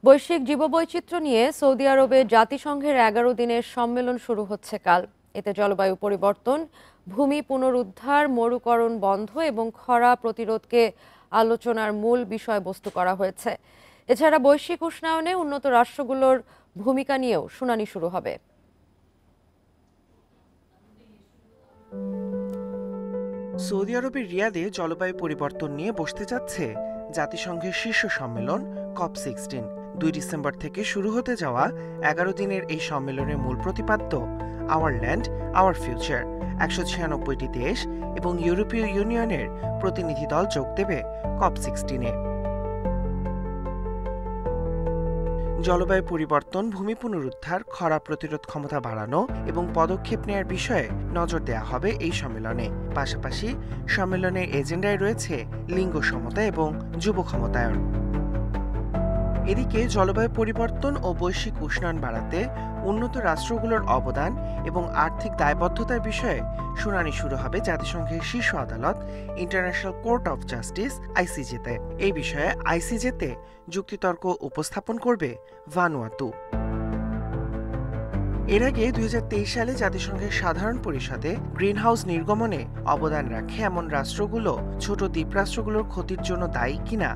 বৈশ্বিক জীববৈচিত্র্য নিয়ে সৌদি আরবে জাতিসংঘের ১১ দিনের সম্মেলন শুরু হচ্ছে কাল। এতে জলবায়ু পরিবর্তন, ভূমি পুনরুদ্ধার, মরুকরণ বন্ধ এবং খরা প্রতিরোধকে আলোচনার মূল বিষয়বস্তু করা হয়েছে। এছাড়া বৈশ্বিক উষ্ণায়নে উন্নত রাষ্ট্রগুলোর ভূমিকা নিয়েও শুনানি শুরু হবে। সৌদি আরবের রিয়াদে জলবায়ু পরিবর্তন নিয়ে বসতে যাচ্ছে জাতিসংঘের শীর্ষ সম্মেলন COP16। ২ ডিসেম্বর থেকে শুরু হতে যাওয়া ১১ দিনের এই সম্মেলনের মূল প্রতিপাদ্য আওয়ার ল্যান্ড আওয়ার ফিউচার। ১৯৬টি দেশ এবং ইউরোপীয় ইউনিয়নের প্রতিনিধি দল যোগ দেবে COP16-এ। জলবায়ু পরিবর্তন, ভূমি পুনরুদ্ধার, খরা প্রতিরোধ ক্ষমতা বাড়ানো এবং পদক্ষেপ নেয়ার বিষয়ে নজর দেওয়া হবে এই সম্মেলনে। পাশাপাশি সম্মেলনের এজেন্ডায় রয়েছে লিঙ্গ সমতা এবং যুব ক্ষমতায়ন। এদিকে জলবায়ু পরিবর্তন ও বৈশ্বিক উষ্ণায়ন বাড়াতে উন্নত রাষ্ট্রগুলোর অবদান এবং আর্থিক দায়বদ্ধতার বিষয়ে শুনানি শুরু হবে জাতিসংঘের শীর্ষ আদালত ইন্টারন্যাশনাল কোর্ট অফ জাস্টিস ICJ-তে। এই বিষয়ে ICJ-তে যুক্তিতর্ক উপস্থাপন করবে ভানুয়াতু। এর আগে ২০২৩ সালে জাতিসংঘের সাধারণ পরিষদে গ্রিনহাউস নির্গমনে অবদান রাখে এমন রাষ্ট্রগুলো ছোট দ্বীপরাষ্ট্রগুলোর ক্ষতির জন্য দায়ী কিনা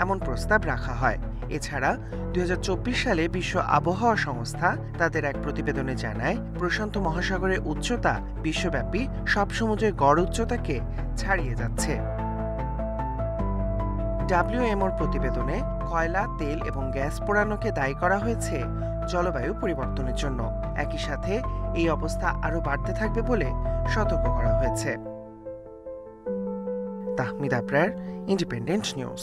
এমন প্রস্তাব রাখা হয়। এছাড়া ২০২৪ সালে বিশ্ব আবহাওয়া সংস্থা তাদের এক প্রতিবেদনে জানায়, প্রশান্ত মহাসাগরের উচ্চতা বিশ্বব্যাপী সব সমুদ্রের গড় উচ্চতাকে ছাড়িয়ে যাচ্ছে। WMOর প্রতিবেদনে কয়লা, তেল এবং গ্যাস পোড়ানোকে দায়ী করা হয়েছে জলবায়ু পরিবর্তনের জন্য। একই সাথে এই অবস্থা আরও বাড়তে থাকবে বলে সতর্ক করা হয়েছে। Tahmid Abrar, independent news.